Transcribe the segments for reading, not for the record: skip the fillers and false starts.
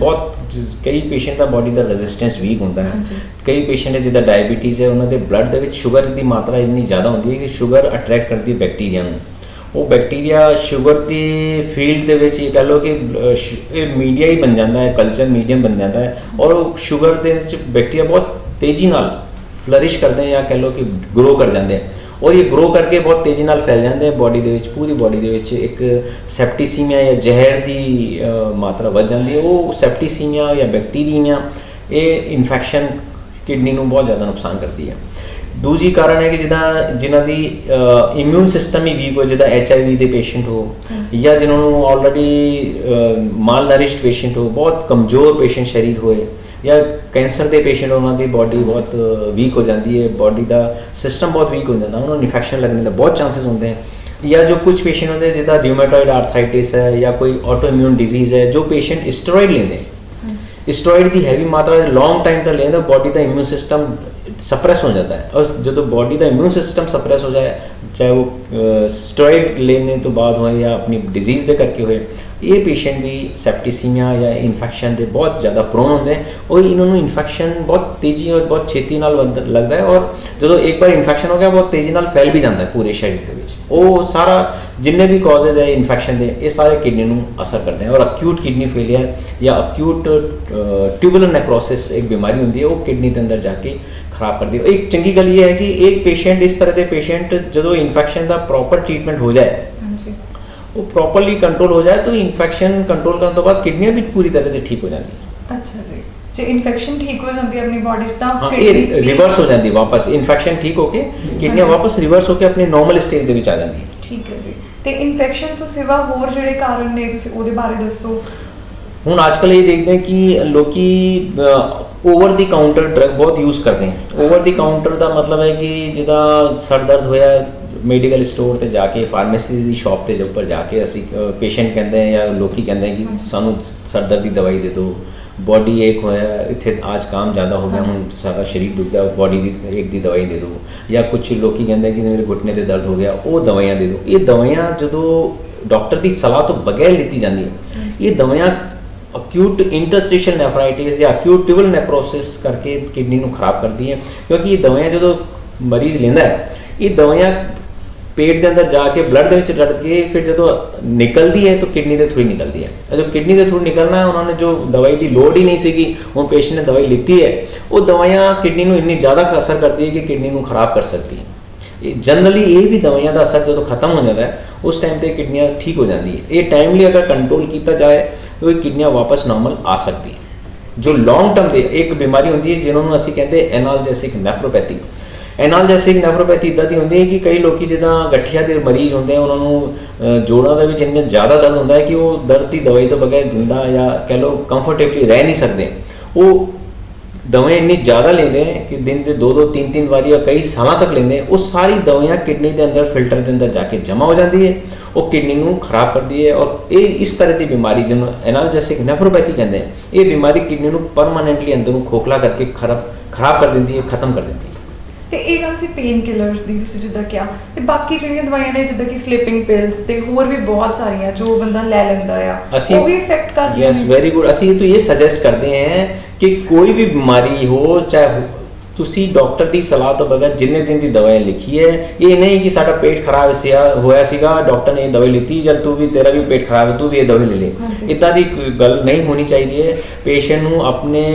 बहुत कई पेशेंट का बॉडी का रेजिस्टेंस वीक होता है। कई पेशेंट जिदा डायबिटीज़ है उन्होंने ब्लड के शुगर की मात्रा इन्नी ज़्यादा होती है कि शुगर अट्रैक्ट करती है बैक्टीरिया में। वो बैक्टीरिया शुगर की फील्ड के ये कह लो कि मीडिया ही बन जाता है, कल्चर मीडियम बन जाता है और शुगर के बैक्टीरिया बहुत तेज़ी नाल फ्लरिश करते हैं या कह लो कि ग्रो कर जाते हैं और ये ग्रो करके बहुत तेज़ी नाल फैल जाते हैं बॉडी के पूरी बॉडी के एक सैप्टिसीमिया या जहर की मात्रा बढ़ जाती है। वो सैप्टिसीमिया या बैक्टीरिया ये इन्फेक्शन किडनी को बहुत ज़्यादा नुकसान करती है। दूसरी कारण है कि जिन्हों की इम्यून सिस्टम ही वीक हो, जिदा HIV के पेशेंट हो या जिन्होंने ऑलरेडी माल नरिश्ड पेशेंट हो, बहुत कमज़ोर पेशेंट शरीर होए या कैंसर के पेशेंट उन्होंने बॉडी बहुत वीक हो जाती है, बॉडी का सिस्टम बहुत वीक हो जाता है, उन्होंने इन्फेक्शन लगने का बहुत चांसेस होते हैं। या जो कुछ पेशेंट होते हैं जिदा र्यूमेटॉइड आर्थराइटिस है या कोई ऑटो इम्यून डिजीज़ है, जो पेशेंट स्टेरॉइड लेते हैं, स्टेरॉइड की हैवी मात्रा लॉन्ग टाइम तक लेते बॉडी का इम्यून सिस्टम सप्रेस हो जाता है और जो बॉडी का इम्यून सिस्टम सप्रेस हो जाए, चाहे वो स्टेरॉइड लेने तो बाद हो या अपनी डिजीज़ के करके होए, ये पेशेंट भी सैप्टिसीमिया या इन्फेक्शन के बहुत ज़्यादा प्रोन होते हैं और इन्होंने इन्फेक्शन बहुत तेज़ी और बहुत छेती नाल लगता है और जो एक बार इन्फेक्शन हो गया बहुत तेज़ी नाल फैल भी जाता है पूरे शरीर के विच। वो सारा जिन्ने भी कॉजेज है इन्फेक्शन के ये सारे किडनी को असर करते हैं और अक्यूट किडनी फेलियर या अक्यूट ट्यूबुलर नेक्रोसिस एक बीमारी होती है, वो किडनी के अंदर जाके खराब कर दी। एक चंगी गल ये है कि एक पेशेंट इस तरह के पेशेंट जो इन्फेक्शन का प्रॉपर ट्रीटमेंट हो जाए, वो प्रॉपरली कंट्रोल हो जाए तो इन्फेक्शन कंट्रोल करने तो बाद किडनियां भी पूरी तरह से ठीक हो जाती है। अच्छा जी, जे इन्फेक्शन ठीक हो जाती है अपनी बॉडी से हाँ, ये रिवर्स हो जाती है वापस, इन्फेक्शन ठीक होके किडनियां वापस रिवर्स होके अपने नॉर्मल स्टेज ਦੇ ਵਿੱਚ ਆ ਜਾਂਦੀ ਹੈ। ठीक है जी। ਤੇ ਇਨਫੈਕਸ਼ਨ ਤੋਂ ਸਿਵਾ ਹੋਰ ਜਿਹੜੇ ਕਾਰਨ ਨੇ ਤੁਸੀਂ ਉਹਦੇ ਬਾਰੇ ਦੱਸੋ। ਹੁਣ आजकल ये देखते हैं कि लोकी ओवर दी काउंटर ड्रग बहुत यूज़ करते हैं। ओवर दी काउंटर का मतलब है कि जिदा सर दर्द होया मेडिकल स्टोर ते जाके फार्मेसी की शॉप के ऊपर जाके असी पेशेंट कहते हैं या लोग कहते हैं कि सानू सर दर्द की दवाई दे दो, बॉडी एक होया इतने आज काम ज़्यादा हो गया हूँ सारा शरीर दुखता है बॉडी की एक दी दवाई दे दो, या कुछ लोग कहते हैं कि मेरे घुटने से दर्द हो गया वो दवाइयाँ दे दो। ये दवाइयाँ जो डॉक्टर की सलाह तो बगैर लीती जाती है, ये दवाइयाँ अक्यूट इंटरस्टिशियल नेफ्राइटिस या अक्यूट ट्यूबुलर नेक्रोसिस करके किडनी को खराब करती है, क्योंकि ये दवाइयाँ जो मरीज लेंदा है ये दवाइयाँ पेट के अंदर जाके ब्लड के लड़ के फिर जो निकलती है तो किडनी के थ्रू ही निकलती है। जो किडनी के थ्रू निकलना है उन्होंने जो दवाई की लोड़ ही नहीं सी, वो पेशेंट ने दवाई लीती है, वो दवाइयाँ किडनी को इन्नी ज़्यादा असर करती है कि किडनी को खराब कर सकती है। जनरली ये भी दवाइयाँ का असर जो खत्म हो जाता है उस टाइम पर किडनियाँ ठीक हो जाती है। ये टाइमली अगर कंट्रोल किया जाए तो ये किडनियाँ वापस नॉर्मल आ सकती है। जो लॉन्ग टर्म दे एक बीमारी होती है जिन्होंने असी कहते हैं एनाल्जेसिक नेफ्रोपैथी। एनाल्जेसिक नेफ्रोपैथी इदा की होती है कि कई लोग जिदा गठिया के मरीज होंगे उन्होंने जोड़ों के इन्ना ज़्यादा दर्द होता है कि वो दर्द की दवाई तो बगैर जिंदा या कह लो कंफर्टेबली रह नहीं सकते। वो दवाएं इन्नी ज़्यादा लेते हैं कि दिन के 2-2 3-3 बार या कई साल तक लेते हैं। वो सारी दवाइयाँ किडनी के अंदर फिल्टर के अंदर जाके जमा हो जाती है, वो किडनी को खराब करती है। और ये इस तरह की बीमारी जिन्होंने एनाल्जेसिक नेफ्रोपैथी कहते हैं, ये बीमारी किडनी को परमानेंटली अंदर खोखला करके खराब कर देती है, खत्म कर देती है। ਤੇ ਇਹ ਗੱਲ ਸੀ ਪੇਨ ਕਿਲਰਸ ਦੀ ਤੁਸੀਂ ਜਿੱਦਾਂ ਕਿਹਾ, ਤੇ ਬਾਕੀ ਜਿਹੜੀਆਂ ਦਵਾਈਆਂ ਨੇ ਜਿੱਦਾਂ ਕਿ ਸਲੀਪਿੰਗ ਪਿਲਸ ਤੇ ਹੋਰ ਵੀ ਬਹੁਤ ਸਾਰੀਆਂ ਜੋ ਬੰਦਾ ਲੈ ਲੈਂਦਾ ਆ ਉਹ ਵੀ ਇਫੈਕਟ ਕਰਦੀਆਂ। Yes very good. ਅਸੀਂ तो ये सजेस्ट करते हैं कि कोई भी बीमारी हो चाहे ਤੁਸੀਂ ਡਾਕਟਰ ਦੀ ਸਲਾਹ ਤੋਂ ਬਗੈਰ ਜਿੰਨੇ ਦਿਨ ਦੀ ਦਵਾਈ ਲਿਖੀ ਹੈ, ਇਹ ਨਹੀਂ ਕਿ ਸਾਡਾ ਪੇਟ ਖਰਾਬ ਹੋਇਆ ਸੀਗਾ ਡਾਕਟਰ ਨੇ ਇਹ ਦਵਾਈ ਲਿੱਤੀ ਜਦ ਤੂੰ ਵੀ ਤੇਰਾ ਵੀ ਪੇਟ ਖਰਾਬ ਹੈ ਤੂੰ ਵੀ ਇਹ ਦਵਾਈ ਲੈ ਲੈ, ਇੱਦਾਂ ਦੀ ਗੱਲ ਨਹੀਂ ਹੋਣੀ ਚਾਹੀਦੀ ਹੈ। ਪੇਸ਼ੈਂਟ ਨੂੰ ਆਪਣੇ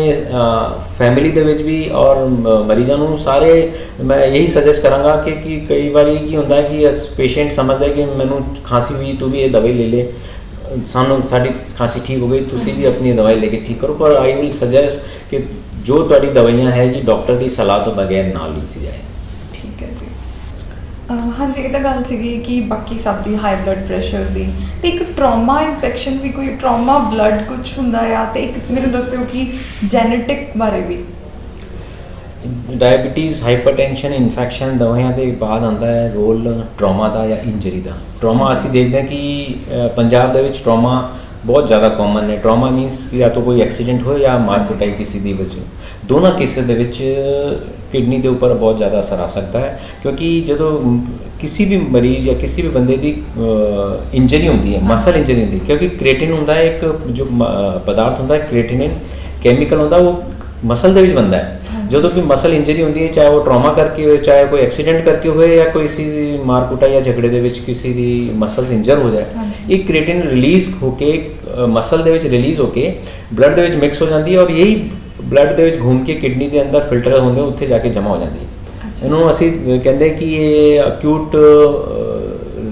ਫੈਮਿਲੀ ਦੇ ਵਿੱਚ ਵੀ ਔਰ ਮਰੀਜ਼ਾਂ ਨੂੰ ਸਾਰੇ ਮੈਂ ਇਹੀ ਸਜੈਸਟ ਕਰਾਂਗਾ ਕਿ ਕਈ ਵਾਰੀ ਕੀ ਹੁੰਦਾ ਕਿ ਪੇਸ਼ੈਂਟ ਸਮਝਦਾ ਕਿ ਮੈਨੂੰ ਖਾਂਸੀ ਹੋਈ ਤੂੰ ਵੀ ਇਹ ਦਵਾਈ ਲੈ ਲੈ, ਸਾਨੂੰ ਸਾਡੀ ਖਾਂਸੀ ਠੀਕ ਹੋ ਗਈ ਤੁਸੀਂ ਵੀ ਆਪਣੀ ਦਵਾਈ ਲੈ ਕੇ ਠੀਕ ਕਰੋ। ਪਰ ਆਈ ਵਿਲ ਸਜੈਸਟ ਕਿ जो तुहाडी दवाइयां है जी डॉक्टर की सलाह तो बगैर ना लीती जाए। ठीक है जी। हाँ जी, ये तो गल सीगी कि बाकी सब दी हाई ब्लड प्रेशर दी ते एक ट्रॉमा इन्फेक्शन भी कोई ट्रॉमा ब्लड कुछ हुंदा या ते एक मेरे दस्सिओ कि जेनेटिक बारे भी डायबिटीज़ हाइपरटेंशन इन्फेक्शन दवाइयां के बाद आता है रोल ट्रॉमा का या इंजरी का। ट्रॉमा असी देखते हैं कि पंजाब दे विच ट्रॉमा ਬਹੁਤ ਜ਼ਿਆਦਾ ਕਾਮਨ ਹੈ। ਟਰਾਮਾ ਮੀਨਸ ਜਾਂ ਤਾਂ ਕੋਈ ਐਕਸੀਡੈਂਟ ਹੋਏ ਜਾਂ ਮਾਰ ਕੁਟਾਈ ਕਿਸੇ ਦੀ ਵਜ੍ਹਾ, ਦੋਨਾਂ ਕੇਸਾਂ ਦੇ ਵਿੱਚ ਕਿਡਨੀ ਦੇ ਉੱਪਰ ਬਹੁਤ ਜ਼ਿਆਦਾ ਅਸਰ ਆ ਸਕਦਾ ਹੈ। ਕਿਉਂਕਿ ਜਦੋਂ ਕਿਸੇ ਵੀ ਮਰੀਜ਼ ਜਾਂ ਕਿਸੇ ਵੀ ਬੰਦੇ ਦੀ ਇੰਜਰੀ ਹੁੰਦੀ ਹੈ, ਮਸਲ ਇੰਜਰੀ ਹੁੰਦੀ, ਕਿਉਂਕਿ ਕ੍ਰੀਏਟਿਨ ਹੁੰਦਾ ਹੈ ਇੱਕ ਜੋ ਪਦਾਰਥ ਹੁੰਦਾ ਹੈ, ਕ੍ਰੀਏਟਿਨ ਕੈਮੀਕਲ ਹੁੰਦਾ, ਉਹ ਮਸਲ ਦੇ ਵਿੱਚ ਬਣਦਾ ਹੈ। ਜਦੋਂ ਵੀ ਮਸਲ ਇੰਜਰੀ ਹੁੰਦੀ ਹੈ, ਚਾਹੇ ਉਹ ਟਰਾਮਾ ਕਰਕੇ ਹੋਏ, ਚਾਹੇ ਕੋਈ ਐਕਸੀਡੈਂਟ ਕਰਕੇ ਹੋਏ, ਜਾਂ ਕੋਈ ਕਿਸੇ ਦੀ ਮਾਰ ਕੁਟਾਈ ਜਾਂ ਝਗੜੇ ਦੇ ਵਿੱਚ ਕਿਸੇ ਦੀ ਮਸਲਸ ਇੰਜਰ ਹੋ ਜਾਏ, ਇਹ ਕ੍ਰੀਏਟਿਨ ਰਿਲੀਜ਼ ਹੋ ਕੇ ਮਸਲ ਦੇ ਵਿੱਚ ਰਿਲੀਜ਼ ਹੋ ਕੇ ਬਲੱਡ ਦੇ ਵਿੱਚ ਮਿਕਸ ਹੋ ਜਾਂਦੀ ਹੈ, ਔਰ ਯਹੀ ਬਲੱਡ ਦੇ ਵਿੱਚ ਘੁੰਮ ਕੇ ਕਿਡਨੀ ਦੇ ਅੰਦਰ ਫਿਲਟਰ ਹੁੰਦੇ, ਉੱਥੇ ਜਾ ਕੇ ਜਮ੍ਹਾਂ ਹੋ ਜਾਂਦੀ ਹੈ। ਇਹਨੂੰ ਅਸੀਂ ਕਹਿੰਦੇ ਕਿ ਇਹ ਅਕਿਊਟ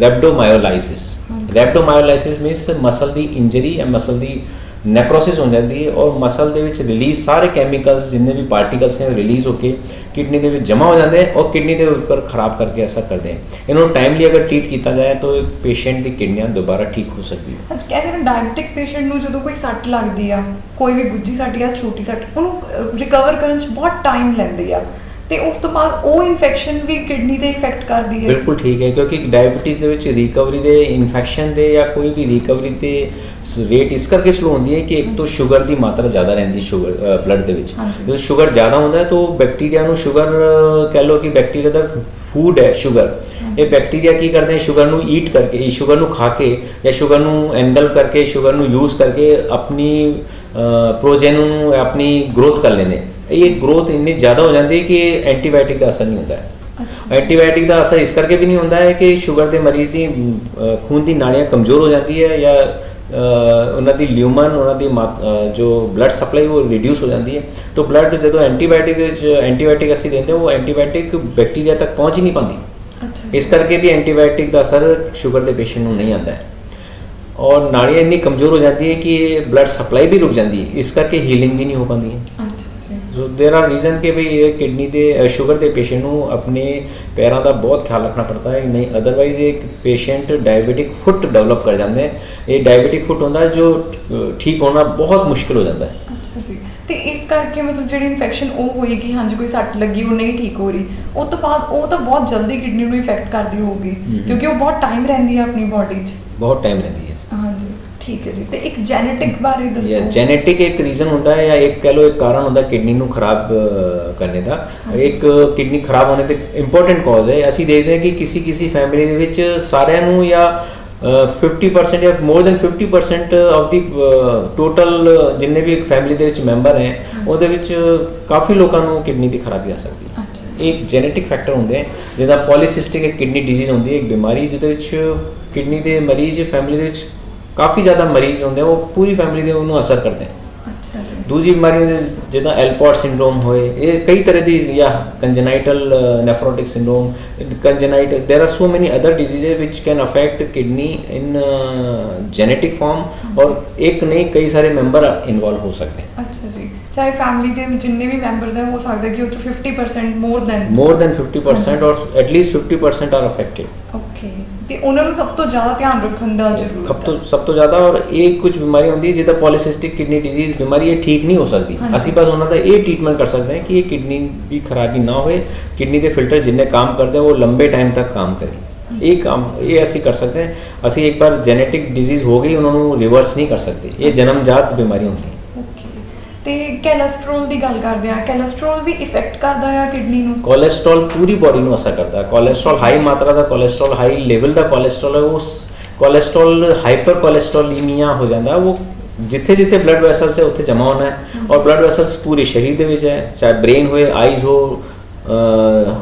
ਰੈਬਡੋਮਾਇਓਲਾਈਸਿਸ। ਰੈਬਡੋਮਾਇਓਲਾਈਸਿਸ ਮੀਨਸ ਮਸਲ ਦੀ ਇੰਜਰੀ ਜਾਂ ਮਸਲ ਦੀ ਨੈਕਰੋਸਿਸ ਹੋ ਜਾਂਦੀ ਹੈ, ਔਰ ਮਸਲ ਦੇ ਵਿੱਚ ਰਿਲੀਜ਼ ਸਾਰੇ ਕੈਮੀਕਲਸ ਜਿੰਨੇ ਵੀ ਪਾਰਟੀਕਲਸ ਨੇ ਰਿਲੀਜ਼ ਹੋ ਕੇ ਕਿਡਨੀ ਦੇ ਵਿੱਚ ਜਮ੍ਹਾਂ ਹੋ ਜਾਂਦੇ हैं और किडनी ਦੇ ਉੱਪਰ ਖਰਾਬ ਕਰਕੇ ਅਸਰ ਕਰਦੇ हैं। ਇਹਨੂੰ ਟਾਈਮਲੀ ਅਗਰ ਟ੍ਰੀਟ ਕੀਤਾ ਜਾਏ ਤਾਂ ਪੇਸ਼ੈਂਟ ਦੀ ਕਿਡਨੀਆਂ ਦੁਬਾਰਾ ਠੀਕ ਹੋ ਸਕਦੀ ਹੈ। ਅੱਜ ਕਹਿੰਦੇ ਨੇ ਡਾਇਬਟਿਕ ਪੇਸ਼ੈਂਟ ਨੂੰ ਜਦੋਂ ਕੋਈ ਸੱਟ ਲੱਗਦੀ ਆ, ਕੋਈ ਵੀ ਗੁੱਝੀ ਸੱਟ ਜਾਂ ਛੋਟੀ ਸੱਟ, ਉਹਨੂੰ ਰਿਕਵਰ ਕਰਨ 'ਚ ਬਹੁਤ ਟਾਈਮ ਲੈਂਦੀ ਆ, ਤੇ ਉਸ ਤੋਂ ਬਾਅਦ ਉਹ ਇਨਫੈਕਸ਼ਨ ਵੀ ਕਿਡਨੀ ਤੇ ਇਫੈਕਟ ਕਰਦੀ ਹੈ। ਬਿਲਕੁਲ ਠੀਕ ਹੈ, ਕਿਉਂਕਿ ਡਾਇਬੀਟੀਜ਼ ਦੇ ਵਿੱਚ ਰਿਕਵਰੀ ਦੇ ਇਨਫੈਕਸ਼ਨ ਦੇ ਜਾਂ ਕੋਈ ਵੀ ਰਿਕਵਰੀ ਤੇ ਰੇਟ ਇਸ ਕਰਕੇ ਸਲੋ ਹੁੰਦੀ ਹੈ ਕਿ ਇੱਕ ਤਾਂ ਸ਼ੂਗਰ ਦੀ ਮਾਤਰਾ ਜ਼ਿਆਦਾ ਰਹਿੰਦੀ ਸ਼ੂਗਰ ਬਲੱਡ ਦੇ ਵਿੱਚ। ਜਦੋਂ ਸ਼ੂਗਰ ਜ਼ਿਆਦਾ ਹੁੰਦਾ ਹੈ ਤਾਂ ਬੈਕਟੀਰੀਆ ਨੂੰ ਸ਼ੂਗਰ ਕਹਿ ਲਓ ਕਿ ਬੈਕਟੀਰੀਆ ਦਾ ਫੂਡ ਹੈ ਸ਼ੂਗਰ। ਇਹ ਬੈਕਟੀਰੀਆ ਕੀ ਕਰਦੇ हैं, ਸ਼ੂਗਰ ਨੂੰ ਈਟ ਕਰਕੇ, ਸ਼ੂਗਰ ਨੂੰ ਖਾ ਕੇ ਜਾਂ ਸ਼ੂਗਰ ਨੂੰ ਐਂਗਲ ਕਰਕੇ, ਸ਼ੂਗਰ ਨੂੰ ਯੂਜ਼ ਕਰਕੇ ਆਪਣੀ ਪ੍ਰੋਜੈਨ ਨੂੰ ਆਪਣੀ ਗਰੋਥ ਕਰ ਲੈਂਦੇ। ਇਹ ਗਰੋਥ ਇੰਨੀ ਜ਼ਿਆਦਾ ਹੋ ਜਾਂਦੀ ਹੈ ਕਿ ਐਂਟੀਬਾਇਓਟਿਕ ਦਾ ਅਸਰ ਨਹੀਂ ਹੁੰਦਾ ਹੈ। ਐਂਟੀਬਾਇਓਟਿਕ ਦਾ ਅਸਰ ਇਸ ਕਰਕੇ ਵੀ ਨਹੀਂ ਹੁੰਦਾ ਹੈ ਕਿ ਸ਼ੂਗਰ ਦੇ ਮਰੀਜ਼ ਦੀ ਖੂਨ ਦੀ ਨਾੜੀਆਂ ਕਮਜ਼ੋਰ ਹੋ ਜਾਂਦੀ ਹੈ, ਜਾਂ ਉਹਨਾਂ ਦੀ ਲਿਊਮਨ, ਉਹਨਾਂ ਦੀ ਜੋ ਬਲੱਡ ਸਪਲਾਈ ਉਹ ਰਿਡਿਊਸ ਹੋ ਜਾਂਦੀ ਹੈ। ਤਾਂ ਬਲੱਡ ਜਦੋਂ ਐਂਟੀਬਾਇਓਟਿਕ ਦੇ ਵਿੱਚ ਐਂਟੀਬਾਇਓਟਿਕ ਅਸੀਂ ਦਿੰਦੇ, ਉਹ ਐਂਟੀਬਾਇਓਟਿਕ ਬੈਕਟੀਰੀਆ ਤੱਕ ਪਹੁੰਚ ਹੀ ਨਹੀਂ ਪਾਉਂਦੀ। ਇਸ ਕਰਕੇ ਵੀ ਐਂਟੀਬਾਇਓਟਿਕ ਦਾ ਅਸਰ ਸ਼ੂਗਰ ਦੇ ਪੇਸ਼ੈਂਟ ਨੂੰ ਨਹੀਂ ਆਉਂਦਾ ਹੈ, ਔਰ ਨਾੜੀਆਂ ਇੰਨੀ ਕਮਜ਼ੋਰ ਹੋ ਜਾਂਦੀ ਹੈ ਕਿ ਬਲੱਡ ਸਪਲਾਈ ਵੀ ਰੁਕ ਜਾਂਦੀ ਹੈ, ਇਸ ਕਰਕੇ ਹੀਲਿੰਗ ਵੀ ਨਹੀਂ ਹੋ ਪਾਉਂਦੀ ਹੈ। ਸੋ देयर आर रीज़न कि भाई ये किडनी ਦੇ ਸ਼ੂਗਰ ਦੇ ਪੇਸ਼ੈਂਟ ਨੂੰ ਆਪਣੇ ਪੈਰਾਂ ਦਾ ਬਹੁਤ ਖਿਆਲ ਰੱਖਣਾ ਪੜਦਾ ਹੈ, ਨਹੀਂ ਅਦਰਵਾਈਜ਼ ਇੱਕ ਪੇਸ਼ੈਂਟ ਡਾਇਬੀਟਿਕ ਫੁੱਟ ਡਿਵੈਲਪ ਕਰ ਜਾਂਦੇ ਹੈ। ਇਹ ਡਾਇਬੀਟਿਕ ਫੁੱਟ ਹੁੰਦਾ ਜੋ ਠੀਕ ਹੋਣਾ ਬਹੁਤ ਮੁਸ਼ਕਿਲ ਹੋ ਜਾਂਦਾ ਹੈ। ਅੱਛਾ ਜੀ, ਤੇ ਇਸ ਕਰਕੇ ਮਤਲਬ ਜਿਹੜੀ ਇਨਫੈਕਸ਼ਨ ਉਹ ਹੋਈ ਕਿ ਹਾਂਜੀ ਕੋਈ ਸੱਟ ਲੱਗੀ, ਉਹ ਨਹੀਂ ਠੀਕ ਹੋ ਰਹੀ, ਉਹ ਤੋਂ ਬਾਅਦ ਉਹ ਤਾਂ ਬਹੁਤ ਜਲਦੀ ਕਿਡਨੀ ਨੂੰ ਇਫੈਕਟ ਕਰਦੀ ਹੋਊਗੀ, ਕਿਉਂਕਿ ਉਹ ਬਹੁਤ ਟਾਈਮ ਰਹਿੰਦੀ ਹੈ ਆਪਣੀ ਬਾਡੀ 'ਚ। ਬਹੁਤ ਟਾਈਮ ਰਹਿੰਦੀ ਹੈ। ਹਾਂਜੀ ਠੀਕ ਹੈ ਜੀ, ਤੇ ਇੱਕ ਜੈਨੇਟਿਕ ਬਾਰੇ ਦੱਸੋ। ਜੈਨੇਟਿਕ ਇੱਕ ਰੀਜ਼ਨ ਹੁੰਦਾ ਹੈ, ਜਾਂ ਇੱਕ ਕਹਿ ਲਓ ਇੱਕ ਕਾਰਨ ਹੁੰਦਾ ਕਿਡਨੀ ਨੂੰ ਖਰਾਬ ਕਰਨੇ ਦਾ। ਇੱਕ ਕਿਡਨੀ ਖਰਾਬ ਹੋਣੇ ਤੇ ਇੰਪੋਰਟੈਂਟ ਕਾਜ਼ ਹੈ। ਅਸੀਂ ਦੇਖਦੇ ਹਾਂ ਕਿ ਕਿਸੇ ਫੈਮਿਲੀ ਦੇ ਵਿੱਚ ਸਾਰਿਆਂ ਨੂੰ ਜਾਂ 50% ਜਾਂ more than 50% of the total ਜਿੰਨੇ ਵੀ ਇੱਕ ਫੈਮਿਲੀ ਦੇ ਵਿੱਚ ਮੈਂਬਰ ਹੈ, ਉਹਦੇ ਵਿੱਚ ਕਾਫੀ ਲੋਕਾਂ ਨੂੰ ਕਿਡਨੀ ਦੀ ਖਰਾਬੀ ਆ ਸਕਦੀ ਹੈ। ਇੱਕ ਜੈਨੇਟਿਕ ਫੈਕਟਰ ਹੁੰਦੇ ਹੈ, ਜਿੱਦਾਂ ਪੋਲੀਸਿਸਟਿਕ ਕਿਡਨੀ ਡਿਜ਼ੀਜ਼ ਹੁੰਦੀ ਹੈ, ਇੱਕ ਬਿਮਾਰੀ ਜਿਹਦੇ ਵਿੱਚ ਕਿਡਨੀ ਦੇ ਮਰੀਜ਼ ਫੈਮਿਲੀ ਦੇ ਵਿੱਚ ਕਾਫੀ ਜ਼ਿਆਦਾ ਮਰੀਜ਼ ਹੁੰਦੇ, ਉਹ ਪੂਰੀ ਫੈਮਿਲੀ ਦੇ ਉਹਨੂੰ ਅਸਰ ਕਰਦੇ हैं। ਅੱਛਾ ਜੀ। ਦੂਜੀ ਬਿਮਾਰੀ ਜਿੱਦਾਂ ਐਲਪੋਰਟ ਸਿੰਡਰੋਮ ਹੋਏ, ਇਹ ਕਈ ਤਰ੍ਹਾਂ ਦੀ, ਜਾਂ congenital nephrotic syndrome, congenital, there are so many other diseases which can affect kidney in genetic form, और एक नहीं कई सारे मेंबर इन्वॉल्व हो सकते हैं। ਅੱਛਾ ਜੀ, ਚਾਹੇ ਫੈਮਿਲੀ ਦੇ ਜਿੰਨੇ ਵੀ ਮੈਂਬਰਸ ਹੈ, ਹੋ ਸਕਦਾ ਕਿ ਉਹ 'ਚ 50% more than 50% ਔਰ ਐਟਲੀਸਟ 50% ਆਰ ਅਫੈਕਟਡ। ਓਕੇ, ਤੇ ਉਹਨਾਂ ਨੂੰ ਸਭ ਤੋਂ ਜ਼ਿਆਦਾ ਧਿਆਨ ਰੱਖਣ ਦਾ ਜ਼ਰੂਰਤ ਹੈ। ਸਭ ਤੋਂ ਜ਼ਿਆਦਾ। ਔਰ ਇਹ ਕੁਝ ਬਿਮਾਰੀ ਹੁੰਦੀ ਹੈ ਜਿੱਦਾਂ ਪੋਲੀਸਿਸਟਿਕ ਕਿਡਨੀ ਡਿਜ਼ੀਜ਼ ਬਿਮਾਰੀ, ਇਹ ਠੀਕ ਨਹੀਂ ਹੋ ਸਕਦੀ। ਅਸੀਂ ਬਸ ਉਹਨਾਂ ਦਾ ਇਹ ਟ੍ਰੀਟਮੈਂਟ ਕਰ ਸਕਦੇ ਹਾਂ ਕਿ ਇਹ ਕਿਡਨੀ ਦੀ ਖਰਾਬੀ ਨਾ ਹੋਏ, ਕਿਡਨੀ ਦੇ ਫਿਲਟਰ ਜਿੰਨੇ ਕੰਮ ਕਰਦੇ ਉਹ ਲੰਬੇ ਟਾਈਮ ਤੱਕ ਕੰਮ ਕਰੇ। ਇਹ ਅਸੀਂ ਕਰ ਸਕਦੇ ਹਾਂ। ਅਸੀਂ ਇੱਕ ਵਾਰ ਜੈਨੇਟਿਕ ਡਿਜ਼ੀਜ਼ ਹੋ ਗਈ, ਉਹਨਾਂ ਨੂੰ ਰਿਵਰਸ ਨਹੀਂ ਕਰ ਸਕਦੇ। ਇਹ ਜਨਮਜਾਤ ਬਿਮਾਰੀ ਹੁੰਦੀ ਹੈ। ਤੇ ਕੋਲੇਸਟ੍ਰੋਲ ਦੀ ਗੱਲ ਕਰਦੇ ਆ, ਕੋਲੇਸਟ੍ਰੋਲ ਵੀ ਇਫੈਕਟ ਕਰਦਾ ਆ ਕਿਡਨੀ ਨੂੰ? ਕੋਲੇਸਟ੍ਰੋਲ ਪੂਰੀ ਬੋਡੀ ਨੂੰ ਅਸਰ ਕਰਦਾ ਹੈ। ਕੋਲੇਸਟ੍ਰੋਲ ਹਾਈ ਮਾਤਰਾ ਦਾ ਕੋਲੇਸਟ੍ਰੋਲ, ਹਾਈ ਲੈਵਲ ਦਾ ਕੋਲੇਸਟ੍ਰੋਲ ਹੈ, ਉਸ ਕੋਲੇਸਟ੍ਰੋਲ ਹਾਈਪਰ ਕੋਲੇਸਟ੍ਰੋਲੀਮੀਆ ਹੋ ਜਾਂਦਾ ਹੈ। ਉਹ ਜਿੱਥੇ ਜਿੱਥੇ ਬਲੱਡ ਵੈਸਲਸ ਹੈ ਉੱਥੇ ਜਮਾ ਹੋਣਾ ਹੈ, ਔਰ ਬਲੱਡ ਵੈਸਲਸ ਪੂਰੇ ਸਰੀਰ ਦੇ ਵਿੱਚ ਹੈ, ਚਾਹੇ ਬ੍ਰੇਨ ਹੋਏ, ਆਈਜ਼ ਹੋ,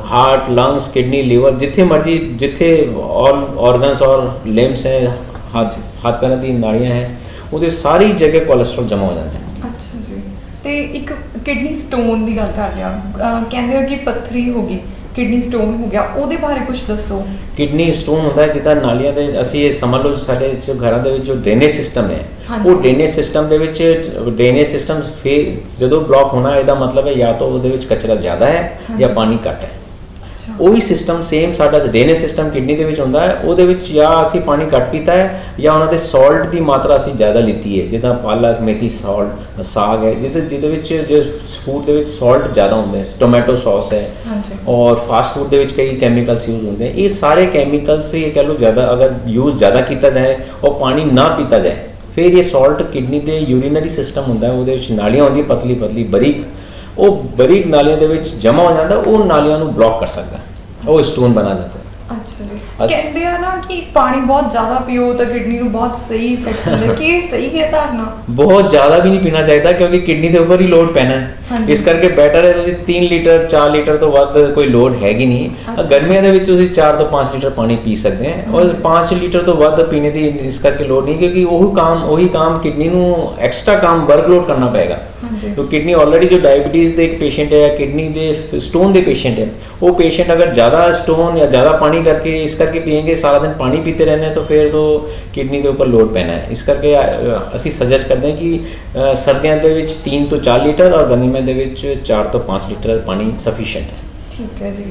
ਹਾਰਟ, ਲੰਗਸ, ਕਿਡਨੀ, ਲੀਵਰ, ਜਿੱਥੇ ਮਰਜੀ, ਜਿੱਥੇ ਔਰਗਨਸ ਔਰ ਲਿੰਬਸ ਹੈ, ਹੱਥ ਪੈਰਾਂ ਦੀ ਨਾੜੀਆਂ ਹੈ, ਉਹਦੇ ਸਾਰੀ ਜਗ੍ਹਾ ਕੋਲੇਸਟ੍ਰੋਲ ਜਮਾ ਹੋ ਜਾਂਦਾ ਹੈ। ਅੱਛਾ ਜੀ, ਤੇ ਇੱਕ ਕਿਡਨੀ ਸਟੋਨ ਦੀ ਗੱਲ ਕਰਦੇ ਆ, ਕਹਿੰਦੇ ਆ ਕਿ ਪੱਥਰੀ ਹੋ ਗਈ, ਕਿਡਨੀ ਸਟੋਨ ਹੋ ਗਿਆ, ਉਹਦੇ ਬਾਰੇ ਕੁਝ ਦੱਸੋ। ਕਿਡਨੀ ਸਟੋਨ ਹੁੰਦਾ ਹੈ ਜਿੱਦਾਂ ਨਾਲੀਆਂ ਦੇ, ਅਸੀਂ ਇਹ ਸਮਝ ਲਓ ਸਾਡੇ ਘਰਾਂ ਦੇ ਵਿੱਚ ਜੋ ਡਰੇਨੇਜ ਸਿਸਟਮ ਹੈ, ਉਹ ਡਰੇਨੇਜ ਸਿਸਟਮ ਦੇ ਵਿੱਚ ਡਰੇਨੇਜ ਸਿਸਟਮ ਜਦੋਂ ਬਲੌਕ ਹੋਣਾ, ਇਹਦਾ ਮਤਲਬ ਹੈ ਜਾਂ ਤਾਂ ਉਹਦੇ ਵਿੱਚ ਕਚਰਾ ਜ਼ਿਆਦਾ ਹੈ ਜਾਂ ਪਾਣੀ ਘੱਟ ਹੈ। ਉਹੀ ਸਿਸਟਮ ਸੇਮ ਸਾਡਾ ਡਰੇਨੇਜ ਸਿਸਟਮ ਕਿਡਨੀ ਦੇ ਵਿੱਚ ਹੁੰਦਾ ਹੈ। ਉਹਦੇ ਵਿੱਚ ਜਾਂ ਅਸੀਂ ਪਾਣੀ ਘੱਟ ਪੀਤਾ ਹੈ, ਜਾਂ ਉਹਨਾਂ ਦੇ ਸਾਲਟ ਦੀ ਮਾਤਰਾ ਅਸੀਂ ਜ਼ਿਆਦਾ ਲਿੱਤੀ ਹੈ, ਜਿੱਦਾਂ ਪਾਲਕ, ਮੇਥੀ, ਸਾਲਟ, ਸਾਗ ਹੈ, ਜਿਹਦੇ ਵਿੱਚ ਜੇ ਫੂਡ ਦੇ ਵਿੱਚ ਸਾਲਟ ਜ਼ਿਆਦਾ ਹੁੰਦੇ ਹੈ, ਟੋਮੈਟੋ ਸੌਸ ਹੈ, ਔਰ ਫਾਸਟ ਫੂਡ ਦੇ ਵਿੱਚ ਕਈ ਕੈਮੀਕਲਸ ਯੂਜ਼ ਹੁੰਦੇ ਹੈ। ਇਹ ਸਾਰੇ ਕੈਮੀਕਲਸ ਇਹ ਕਹਿ ਲਓ ਜ਼ਿਆਦਾ ਅਗਰ ਯੂਜ਼ ਜ਼ਿਆਦਾ ਕੀਤਾ ਜਾਏ ਔਰ ਪਾਣੀ ਨਾ ਪੀਤਾ ਜਾਏ, ਫਿਰ ਇਹ ਸਾਲਟ ਕਿਡਨੀ ਦੇ ਯੂਰੀਨਰੀ ਸਿਸਟਮ ਹੁੰਦਾ ਉਹਦੇ ਵਿੱਚ ਨਾਲੀਆਂ ਹੁੰਦੀਆਂ ਪਤਲੀ ਪਤਲੀ ਬਰੀਕ, ਉਹ ਬਰੀਕ ਨਾਲੀਆਂ ਦੇ ਵਿੱਚ ਜਮ੍ਹਾਂ ਹੋ ਜਾਂਦਾ, ਉਹ ਨਾਲੀਆਂ ਨੂੰ ਬਲੌਕ ਕਰ ਸਕਦਾ, ਉਹ ਸਟੋਨ ਬਣਾ ਜਾਂਦਾ। ਅੱਛਾ ਜੀ, ਕਹਿੰਦੇ ਆ ਨਾ ਕਿ ਪਾਣੀ ਬਹੁਤ ਜ਼ਿਆਦਾ ਪੀਓ ਤਾਂ ਕਿਡਨੀ ਨੂੰ ਬਹੁਤ ਸਹੀ ਇਫੈਕਟ ਹੁੰਦਾ, ਕੀ ਇਹ ਸਹੀ ਹੈ ਧਾਰਨਾ? ਬਹੁਤ ਜ਼ਿਆਦਾ ਵੀ ਨਹੀਂ ਪੀਣਾ ਚਾਹੀਦਾ ਕਿਉਂਕਿ ਕਿਡਨੀ ਦੇ ਉੱਪਰ ਹੀ ਲੋਡ ਪੈਣਾ ਹੈ, ਇਸ ਕਰਕੇ ਬੈਟਰ ਹੈ ਤੁਸੀਂ 3 ਲੀਟਰ 4 ਲੀਟਰ ਤੋਂ ਵੱਧ ਕੋਈ ਲੋਡ ਹੈਗੀ ਨਹੀਂ। ਗਰਮੀਆਂ ਦੇ ਵਿੱਚ ਤੁਸੀਂ 4 ਤੋਂ 5 ਲੀਟਰ ਪਾਣੀ ਪੀ ਸਕਦੇ ਹੋ, ਔਰ 5 ਲੀਟਰ ਤੋਂ ਵੱਧ ਪੀਣੇ ਦੀ ਇਸ ਕਰਕੇ ਲੋੜ ਨਹੀਂ, ਕਿਉਂਕਿ ਉਹੀ ਕੰਮ ਕਿਡਨੀ ਨੂੰ ਐਕਸਟਰਾ ਕੰਮ ਵਰਕਲੋਡ ਕਰਨਾ ਪਏਗਾ। तो किडनी ऑलरेडी जो डायबिटीज़ के एक पेशेंट है या किडनी दे स्टोन के पेशेंट है, वो पेशेंट अगर ज़्यादा स्टोन या ज़्यादा पानी करके इस करके पियेंगे, सारा दिन पानी पीते रहने, तो फिर तो किडनी के ऊपर लोड पैना है। इस करके असी सजेस्ट करते हैं कि सर्दियों के 3 ਤੋਂ 4 ਲੀਟਰ और गर्मियों के 4 ਤੋਂ 5 ਲੀਟਰ पानी सफिशिएंट है। ठीक है जी।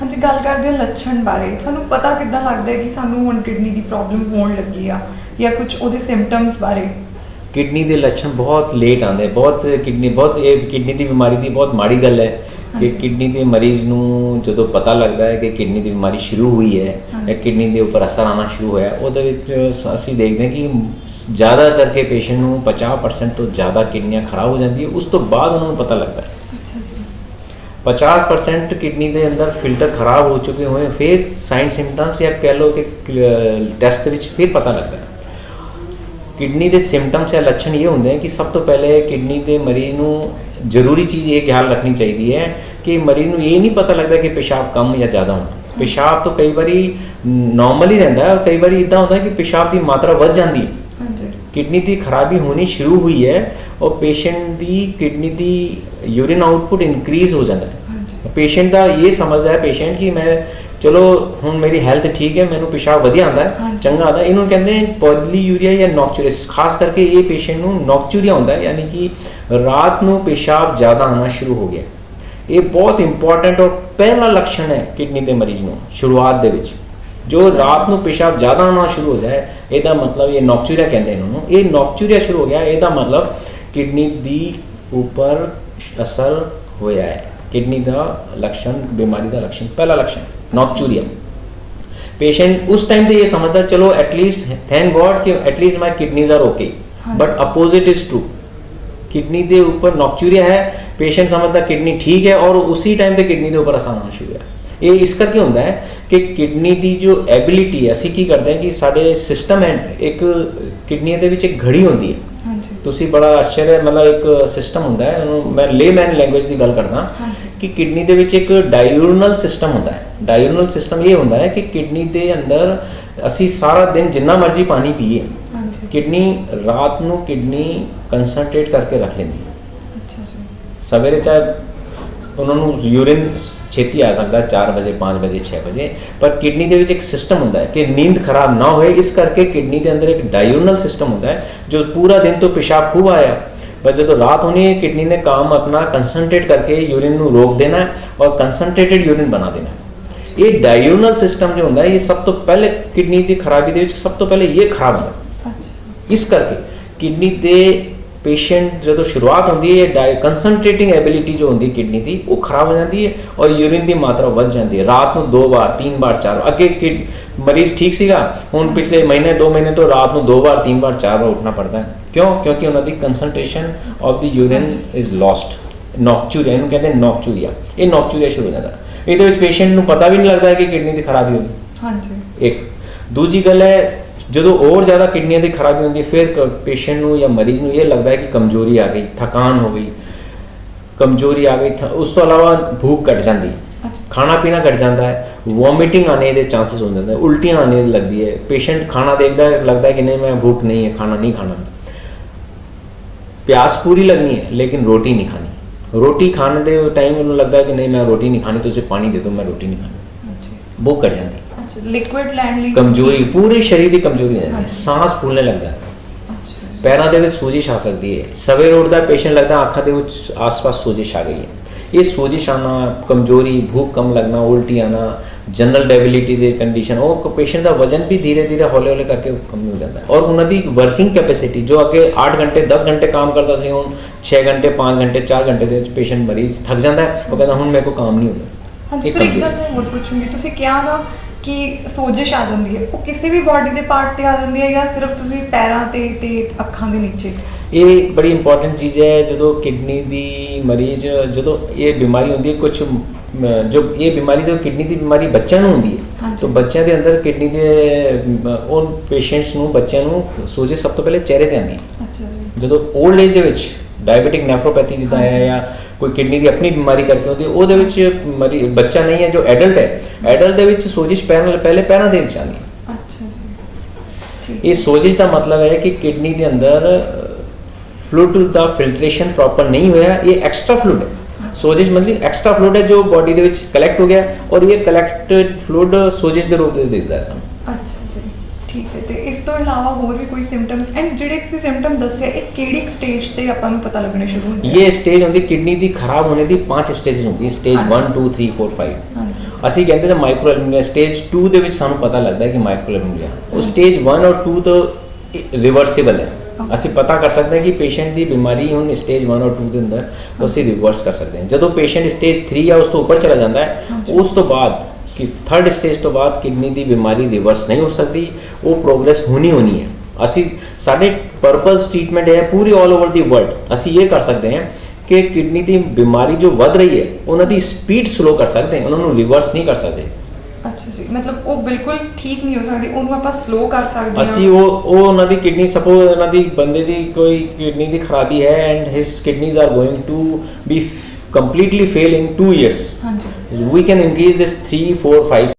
हाँ जी, गल करते हैं लक्षण बारे, सानू पता किद्दां लगदा है कि सानू हुण किडनी की प्रॉब्लम होण लगी आ या कुछ उहदे सिम्पटम्स बारे? किडनी के लक्षण बहुत लेट आते, किडनी की बीमारी की बहुत माड़ी गल है कि किडनी के मरीज़ नूं जदों पता लगता है कि किडनी की बीमारी शुरू हुई है या किडनी के उपर असर आना शुरू होया, उहदे विच असीं देखते हैं कि ज़्यादा करके पेशेंट नूं 50% तो ज़्यादा किडनियाँ खराब हो जाती है, उस तो बाद उन्होंने पता लगता है। 50% किडनी के अंदर फिल्टर खराब हो चुके हुए, फिर साइन सिम्पटम्स या कह लो कि टैसट विच फिर पता लगता है। किडनी के सिम्पटम्स या लक्षण ये होंगे हैं कि सब तो पहले किडनी के मरीज़ नूं जरूरी चीज़ ये ख्याल रखनी चाहिए है कि मरीज़ नूं ये नहीं पता लगता कि पेशाब कम या ज़्यादा होना। पेशाब तो कई बार नॉर्मल ही रहता है और कई बार इदा होता है कि पेशाब की मात्रा बढ़ जाती है, किडनी की खराबी होनी शुरू हुई है और पेशेंट की किडनी की यूरिन आउटपुट इनक्रीज हो जाता है। पेशेंट का ये समझता है पेशेंट कि मैं चलो हुण मेरी हैल्थ ठीक है, मैनू पेशाब वधिया आंदा है, चंगा आंदा, इन्होंने कहते हैं पॉलीयूरिया या नॉक्चूरिया, खास करके ये पेशेंट नू नॉक्चूरिया होंदा है, यानी कि रात नू पेशाब ज़्यादा आना शुरू हो गया। ये बहुत इंपॉर्टेंट और पहला लक्षण है किडनी के मरीज नू शुरुआत दे विच, जो रात नू पेशाब ज़्यादा आना शुरू हो जाए, ਇਹਦਾ मतलब ये नॉक्चूरिया कहते हैं इन्होंने, ये नॉक्चूरिया शुरू हो गया, ਇਹਦਾ मतलब किडनी दी ऊपर असर होया है। किडनी का लक्षण, बीमारी का लक्षण, पहला लक्षण नॉक्चूरिया। पेशेंट उस टाइम पे ये समझता है चलो एटलीस्ट थैंक गॉड कि at least my kidneys are okay, but opposite is true. Kidney के ऊपर नॉक्चूरिया है, पेशेंट समझता किडनी ठीक है और उसी टाइम पे किडनी के ऊपर असर आना शुरू है। ये इस करके होंदा है कि किडनी की जो एबिलिटी है, असी की करते हैं कि साडे सिस्टम है, एक किडनी दे विच एक घड़ी होंदी है, तुसी बड़ा आश्चर्य, मतलब एक सिस्टम होंदा है, मैं लेमैन लैंग्वेज की गल करदा कि किडनी दे विच एक डायूरनल सिस्टम होंदा है। डायूरनल सिस्टम ये होंदा है कि किडनी दे अंदर असी सारा दिन जिन्ना मर्जी पानी पीए, किडनी रात नू किडनी कंसनट्रेट करके रख लेंदी है। सवेरे चाहे उन्होंने यूरिन छेती आ सकता है 4 बजे 5 बजे 6 बजे, पर किडनी के एक सिस्टम होता है कि नींद खराब ना होए, इस करके किडनी के अंदर एक डायूरनल सिस्टम होता है जो पूरा दिन तो पेशाब खूब आया, पर जो रात होनी है किडनी ने काम अपना कंसनट्रेट करके यूरिन को रोक देना है और कंसनट्रेटेड यूरिन बना देना है। ये डायूरनल सिस्टम जो होता है, ये सब तो पहले किडनी की खराबी के सब तो पहले ये खराब होता है। इस करके किडनी के पेशेंट जो शुरुआत होती है, कंसनट्रेटिंग एबिलिटी जो होती है किडनी की वो खराब हो जाती है और यूरिन की मात्रा बढ़ जाती है। रात को 2 बार 3 बार 4 बार, अगे मरीज ठीक सीगा, हुण पिछले महीने 2 महीने तो रात को 2 बार 3 बार 4 बार उठना पड़ता है। क्यों? क्योंकि उन्होंने concentration of the urine is lost. Nocturia इन्होंने कहते हैं नॉक्चूरिया, ये नॉक्चूरिया शुरू हो जाता है। ये पेशेंट को पता भी नहीं लगता है कि किडनी की खराबी होगी। एक दूसरी गल है, जो और ज़्यादा किडनियाँ की खराबी होती है, फिर पेशेंट को या मरीज़ को ये लगता है कि कमजोरी आ गई, थकान हो गई, कमजोरी आ गई, उस तो अलावा भूख घट जाती है, खाना पीना घट जाता है, वॉमिटिंग आने के चांसेस हो जाते हैं, उल्टियाँ आने लगती है, पेशेंट खाना देखता है लगता है कि नहीं मैं भूख नहीं है, खाना नहीं खाना, प्यास पूरी लगनी है लेकिन रोटी नहीं खानी, रोटी खाने के टाइम उन्हें लगता है कि नहीं मैं रोटी नहीं खानी, तो उसे पानी दे दो मैं रोटी नहीं खानी, भूख घट जाती है, लिक्विड लैंड कमजोरी, पूरे शरीर की कमजोरी है, सांस फूलने लग जाता है, पैरों के सूजिश आ सकती है, सवेरे उठता है पेशेंट लगता है आँखों के आसपास सूजिश आ गई है। ये सूजिश आना, कमजोरी, भूख कम लगना, उल्टी आना, जनरल डेबिलिटी की कंडीशन, वो पेशेंट का वजन भी धीरे धीरे हौले हौले करके कम हो जाता है। और उन्होंने वर्किंग कैपेसिटी जो अगे 8 घंटे 10 घंटे काम करता सी, हुण 6 घंटे 5 घंटे 4 घंटे के पेशेंट मरीज थक जाता है, वो कहता हुण मेरे को काम नहीं होता। हाँ जी, फिर एक गल मैं और पूछूंगी, तुसी क्या ना ਕਿ ਸੋਜਿਸ਼ ਆ ਜਾਂਦੀ ਹੈ, ਉਹ ਕਿਸੇ ਵੀ ਬਾਡੀ ਦੇ ਪਾਰਟ ਤੇ ਆ ਜਾਂਦੀ ਹੈ ਜਾਂ ਸਿਰਫ ਤੁਸੀਂ ਪੈਰਾਂ ਤੇ ਅੱਖਾਂ ਦੇ ਨੀਚੇ? ਇਹ ਬੜੀ ਇੰਪੋਰਟੈਂਟ ਚੀਜ਼ ਹੈ। ਜਦੋਂ ਕਿਡਨੀ ਦੀ ਮਰੀਜ਼, ਜਦੋਂ ਇਹ ਬਿਮਾਰੀ ਹੁੰਦੀ ਹੈ, ਕੁਝ ਜੋ ਇਹ ਬਿਮਾਰੀ, ਜੋ ਕਿਡਨੀ ਦੀ ਬਿਮਾਰੀ ਬੱਚਿਆਂ ਨੂੰ ਹੁੰਦੀ ਹੈ, ਤਾਂ ਬੱਚਿਆਂ ਦੇ ਅੰਦਰ ਕਿਡਨੀ ਦੇ ਉਹ ਪੇਸ਼ੈਂਟਸ ਨੂੰ, ਬੱਚਿਆਂ ਨੂੰ ਸੋਜਿਸ਼ ਸਭ ਤੋਂ ਪਹਿਲੇ ਚਿਹਰੇ ਤੇ ਆਉਂਦੀ ਹੈ। ਅੱਛਾ ਜੀ। ਜਦੋਂ 올ਡ ਏਜ ਦੇ ਵਿੱਚ ਡਾਇਬੀਟਿਕ ਨੈਫਰੋਪੈਥੀ ਜਿੱਦਾਂ ਹੈ ਜਾਂ ਕੋਈ ਕਿਡਨੀ ਦੀ ਆਪਣੀ ਬਿਮਾਰੀ ਕਰਕੇ ਹੁੰਦੀ ਹੈ, ਉਹਦੇ ਵਿੱਚ ਬੱਚਾ ਨਹੀਂ ਹੈ, ਜੋ ਐਡਲਟ ਹੈ, ਐਡਲਟ ਦੇ ਵਿੱਚ ਸੋਜਿਸ਼ ਪਹਿਲੇ ਪੈਰਾਂ ਦੇ ਵਿੱਚ ਆਉਂਦੀ ਹੈ। ਅੱਛਾ ਜੀ, ਠੀਕ। ਇਹ ਸੋਜਿਸ਼ ਦਾ ਮਤਲਬ ਹੈ ਕਿ ਕਿਡਨੀ ਦੇ ਅੰਦਰ ਫਲੂਇਡ ਦਾ ਫਿਲਟਰੇਸ਼ਨ ਪ੍ਰੋਪਰ ਨਹੀਂ ਹੋਇਆ, ਇਹ ਐਕਸਟਰਾ ਫਲੂਇਡ ਹੈ। ਸੋਜਿਸ਼ ਮਤਲਬ ਐਕਸਟਰਾ ਫਲੂਇਡ ਹੈ ਜੋ ਬਾਡੀ ਦੇ ਵਿੱਚ ਕਲੈਕਟ ਹੋ ਗਿਆ, ਔਰ ਇਹ ਕਲੈਕਟਡ ਫਲੂਇਡ ਸੋਜਿਸ਼ ਦੇ ਰੂਪ ਦੇ ਦਿਸਦਾ ਹੈ ਸਾਨੂੰ। ਅੱਛਾ ਜੀ, ਠੀਕ ਹੈ। ਤੇ ਇਸ ਤੋਂ ਇਲਾਵਾ ਹੋਰ ਵੀ ਕੋਈ ਸਿੰਪਟਮਸ, ਐਂਡ ਜਿਹੜੇ ਤੁਸੀਂ ਸਿੰਪਟਮ ਦੱਸੇ ਇਹ ਕਿਹੜੀ ਸਟੇਜ ਤੇ ਆਪਾਂ ਨੂੰ ਪਤਾ ਲੱਗਣੇ ਸ਼ੁਰੂ ਹੁੰਦੇ? ਇਹ ਸਟੇਜ ਹੁੰਦੀ ਕਿਡਨੀ ਦੀ ਖਰਾਬ ਹੋਣੇ ਦੀ 5 ਸਟੇਜ ਹੁੰਦੀ ਹੈ, ਸਟੇਜ 1 2 3 4 5। ਹਾਂਜੀ। ਅਸੀਂ ਕਹਿੰਦੇ ਨੇ ਮਾਈਕਰੋਐਲਮੀਨੀਆ। ਸਟੇਜ 2 ਦੇ ਵਿੱਚ ਸਾਨੂੰ ਪਤਾ ਲੱਗਦਾ ਹੈ ਕਿ ਮਾਈਕਰੋਐਲਮੀਨੀਆ। ਉਹ ਸਟੇਜ 1 ਔਰ 2 ਤੋਂ ਰਿਵਰਸੀਬਲ ਹੈ। ਅਸੀਂ ਪਤਾ ਕਰ ਸਕਦੇ ਹਾਂ ਕਿ ਪੇਸ਼ੈਂਟ ਦੀ ਬਿਮਾਰੀ ਹੁਣ ਸਟੇਜ 1 ਔਰ 2 ਦੇ ਅੰਦਰ ਅਸੀਂ ਰਿਵਰਸ ਕਰ ਸਕਦੇ ਹਾਂ। ਜਦੋਂ ਪੇਸ਼ੈਂਟ ਸਟੇਜ 3 ਜਾਂ ਉਸ ਤੋਂ ਉੱਪਰ ਚਲਾ ਜਾਂਦਾ ਹੈ, ਉਸ ਤੋਂ ਬਾਅਦ ਕਿ 3rd ਸਟੇਜ ਤੋਂ ਬਾਅਦ ਕਿਡਨੀ ਦੀ ਬਿਮਾਰੀ ਰਿਵਰਸ ਨਹੀਂ ਹੋ ਸਕਦੀ, ਉਹ ਪ੍ਰੋਗਰੈਸ ਹੋਣੀ ਹੈ। ਅਸੀਂ ਸਾਡੇ ਪਰਪਸ ਟ੍ਰੀਟਮੈਂਟ ਹੈ ਪੂਰੀ ਆਲ ਓਵਰ ਦੀ ਵਰਲਡ। ਅਸੀਂ ਇਹ ਕਰ ਸਕਦੇ ਹਾਂ ਕਿ ਕਿਡਨੀ ਦੀ ਬਿਮਾਰੀ ਜੋ ਵੱਧ ਰਹੀ ਹੈ ਉਹਨਾਂ ਦੀ ਸਪੀਡ ਸਲੋ ਕਰ ਸਕਦੇ ਹਾਂ, ਉਹਨਾਂ ਨੂੰ ਰਿਵਰਸ ਨਹੀਂ ਕਰ ਸਕਦੇ। ਅੱਛਾ ਜੀ, ਮਤਲਬ ਉਹ ਬਿਲਕੁਲ ਠੀਕ ਨਹੀਂ ਹੋ ਸਕਦੀ, ਉਹਨੂੰ ਆਪਾਂ ਸਲੋ ਕਰ ਸਕਦੇ ਹਾਂ। ਅਸੀਂ ਉਹ ਉਹਨਾਂ ਦੀ ਕਿਡਨੀ, ਸਪੋਜ਼ ਉਹਨਾਂ ਦੀ ਬੰਦੇ ਦੀ ਕੋਈ ਕਿਡਨੀ ਦੀ ਖਰਾਬੀ ਹੈ and his kidneys are going to be completely fail in 2 years. ਹਾਂਜੀ। We can increase this 3 4 5